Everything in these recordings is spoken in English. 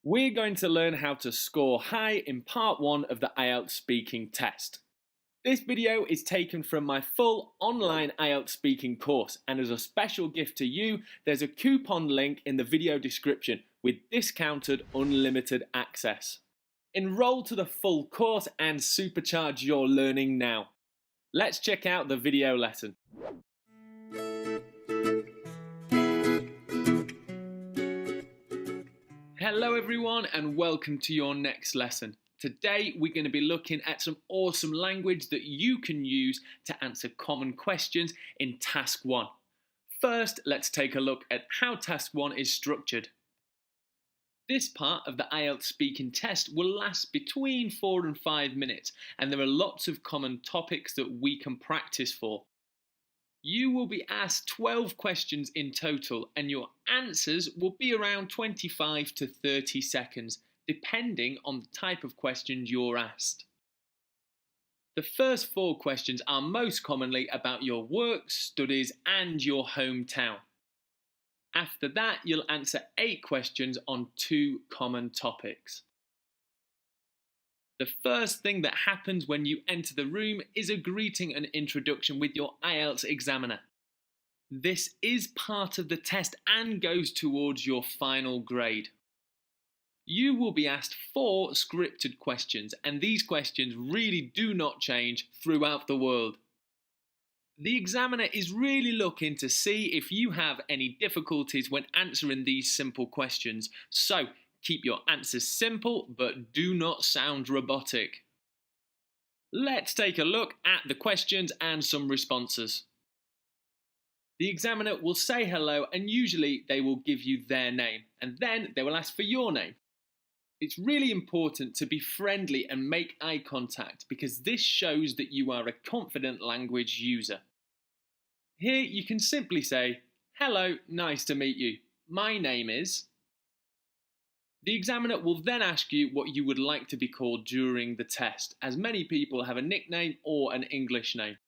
We're going to learn how to score high in part 1 of the IELTS speaking test. This video is taken from my full online IELTS speaking course, and as a special gift to you, there's a coupon link in the video description with discounted unlimited access. Enroll to the full course and supercharge your learning now. Let's check out the video lesson. Hello everyone and welcome to your next lesson. Today we're going to be looking at some awesome language that you can use to answer common questions in Task 1. First, let's take a look at how Task 1 is structured. This part of the IELTS speaking test will last between 4 and 5 minutes, and there are lots of common topics that we can practice for. You will be asked 12 questions in total, and your answers will be around 25 to 30 seconds, depending on the type of questions you're asked. The first 4 questions are most commonly about your work, studies, and your hometown. After that, you'll answer 8 questions on 2 common topics. The first thing that happens when you enter the room is a greeting and introduction with your IELTS examiner. This is part of the test and goes towards your final grade. You will be asked 4 scripted questions, and these questions really do not change throughout the world. The examiner is really looking to see if you have any difficulties when answering these simple questions, so keep your answers simple, but do not sound robotic. Let's take a look at the questions and some responses. The examiner will say hello, and usually they will give you their name, and then they will ask for your name. It's really important to be friendly and make eye contact because this shows that you are a confident language user. Here you can simply say, "Hello, nice to meet you. My name is..." The examiner will then ask you what you would like to be called during the test, as many people have a nickname or an English name.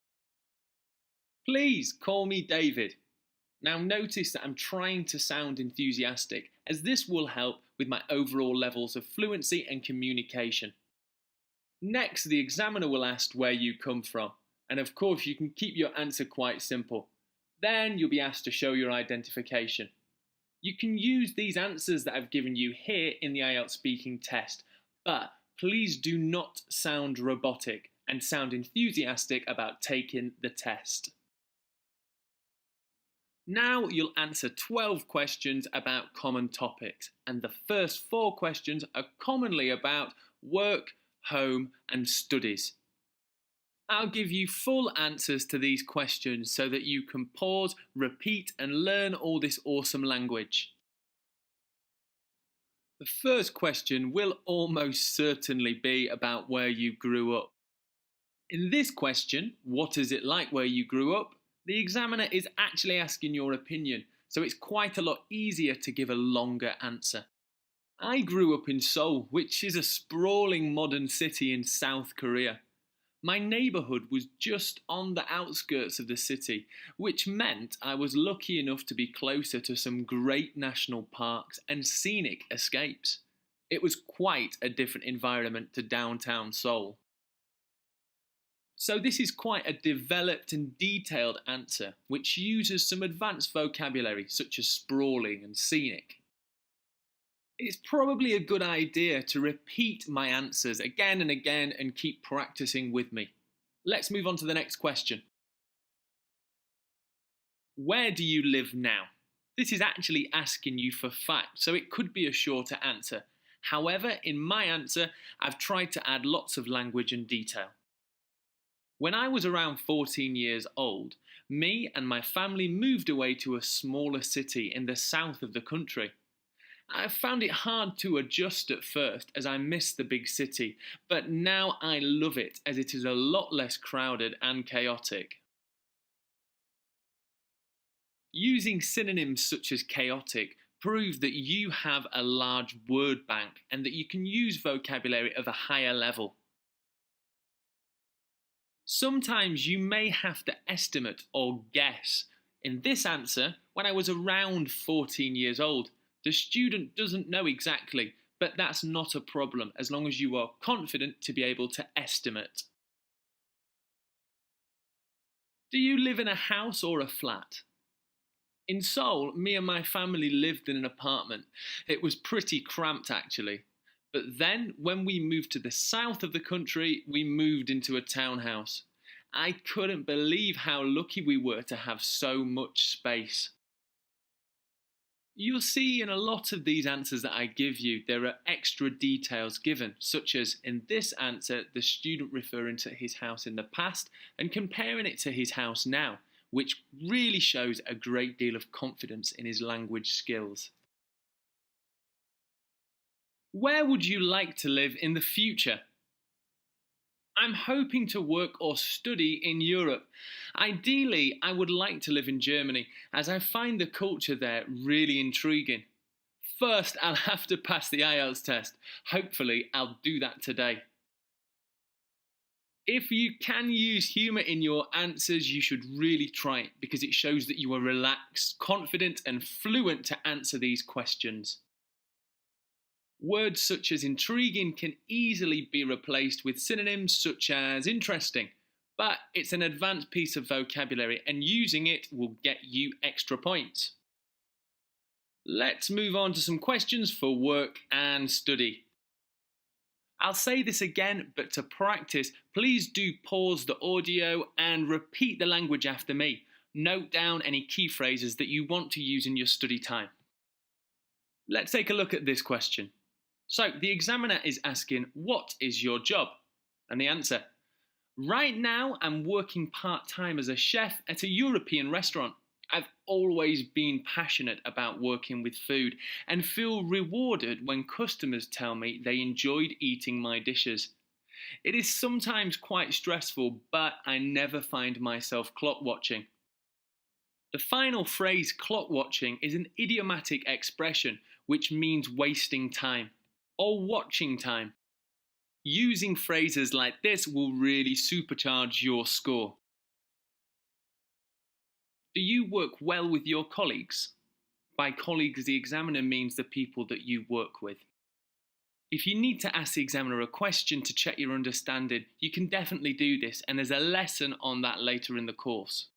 "Please call me David." Now notice that I'm trying to sound enthusiastic, as this will help with my overall levels of fluency and communication. Next, the examiner will ask where you come from, and of course you can keep your answer quite simple. Then you'll be asked to show your identification. You can use these answers that I've given you here in the IELTS speaking test, but please do not sound robotic and sound enthusiastic about taking the test. Now you'll answer 12 questions about common topics, and the first 4 questions are commonly about work, home, and studies. I'll give you full answers to these questions so that you can pause, repeat, and learn all this awesome language. The first question will almost certainly be about where you grew up. In this question, what is it like where you grew up? The examiner is actually asking your opinion, so it's quite a lot easier to give a longer answer. I grew up in Seoul, which is a sprawling modern city in South Korea. My neighbourhood was just on the outskirts of the city, which meant I was lucky enough to be closer to some great national parks and scenic escapes. It was quite a different environment to downtown Seoul. So this is quite a developed and detailed answer, which uses some advanced vocabulary such as sprawling and scenic. It's probably a good idea to repeat my answers again and again and keep practicing with me. Let's move on to the next question. Where do you live now? This is actually asking you for facts, so it could be a shorter answer. However, in my answer, I've tried to add lots of language and detail. When I was around 14 years old, me and my family moved away to a smaller city in the south of the country. I found it hard to adjust at first as I missed the big city, but now I love it as it is a lot less crowded and chaotic. Using synonyms such as chaotic proves that you have a large word bank and that you can use vocabulary of a higher level. Sometimes you may have to estimate or guess. In this answer, when I was around 14 years old, the student doesn't know exactly, but that's not a problem as long as you are confident to be able to estimate. Do you live in a house or a flat? In Seoul, me and my family lived in an apartment. It was pretty cramped actually. But then, when we moved to the south of the country, we moved into a townhouse. I couldn't believe how lucky we were to have so much space. You'll see in a lot of these answers that I give you, there are extra details given, such as in this answer, the student referring to his house in the past and comparing it to his house now, which really shows a great deal of confidence in his language skills. Where would you like to live in the future? I'm hoping to work or study in Europe. Ideally, I would like to live in Germany, as I find the culture there really intriguing. First, I'll have to pass the IELTS test. Hopefully, I'll do that today. If you can use humour in your answers, you should really try it because it shows that you are relaxed, confident and fluent to answer these questions. Words such as intriguing can easily be replaced with synonyms such as interesting, but it's an advanced piece of vocabulary and using it will get you extra points. Let's move on to some questions for work and study. I'll say this again, but to practice, please do pause the audio and repeat the language after me. Note down any key phrases that you want to use in your study time. Let's take a look at this question. So, the examiner is asking, what is your job? And the answer, right now I'm working part-time as a chef at a European restaurant. I've always been passionate about working with food and feel rewarded when customers tell me they enjoyed eating my dishes. It is sometimes quite stressful, but I never find myself clock watching. The final phrase clock watching is an idiomatic expression which means wasting time or watching time. Using phrases like this will really supercharge your score. Do you work well with your colleagues? By colleagues, the examiner means the people that you work with. If you need to ask the examiner a question to check your understanding, you can definitely do this, and there's a lesson on that later in the course.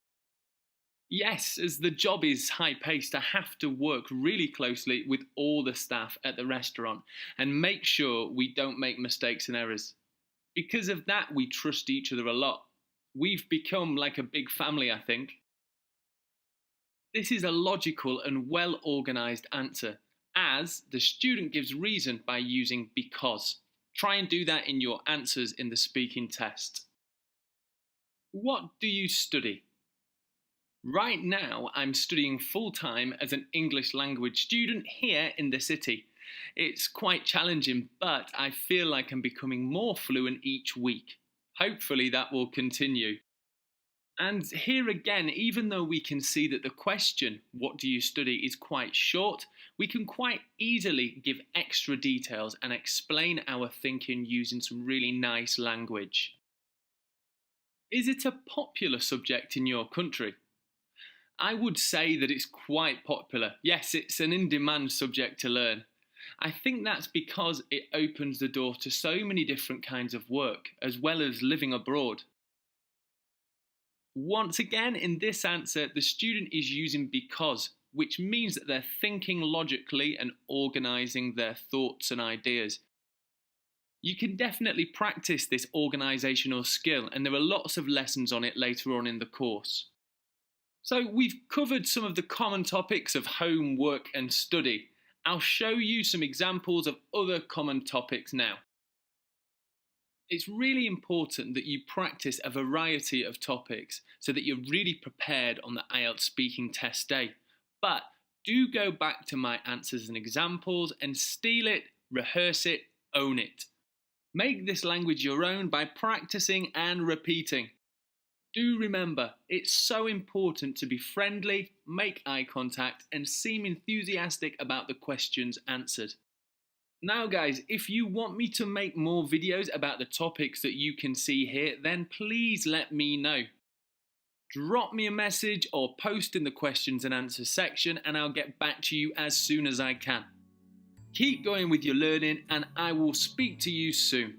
Yes, as the job is high-paced, I have to work really closely with all the staff at the restaurant and make sure we don't make mistakes and errors. Because of that, we trust each other a lot. We've become like a big family, I think. This is a logical and well-organised answer, as the student gives reason by using because. Try and do that in your answers in the speaking test. What do you study? Right now, I'm studying full-time as an English language student here in the city. It's quite challenging, but I feel like I'm becoming more fluent each week. Hopefully that will continue. And here again, even though we can see that the question, what do you study, is quite short, we can quite easily give extra details and explain our thinking using some really nice language. Is it a popular subject in your country? I would say that it's quite popular. Yes, it's an in-demand subject to learn. I think that's because it opens the door to so many different kinds of work, as well as living abroad. Once again, in this answer, the student is using because, which means that they're thinking logically and organising their thoughts and ideas. You can definitely practice this organisational skill, and there are lots of lessons on it later on in the course. So we've covered some of the common topics of home, work and study. I'll show you some examples of other common topics now. It's really important that you practice a variety of topics so that you're really prepared on the IELTS speaking test day. But do go back to my answers and examples and steal it, rehearse it, own it. Make this language your own by practicing and repeating. Do remember, it's so important to be friendly, make eye contact, and seem enthusiastic about the questions answered. Now guys, if you want me to make more videos about the topics that you can see here, then please let me know. Drop me a message or post in the questions and answers section and I'll get back to you as soon as I can. Keep going with your learning, and I will speak to you soon.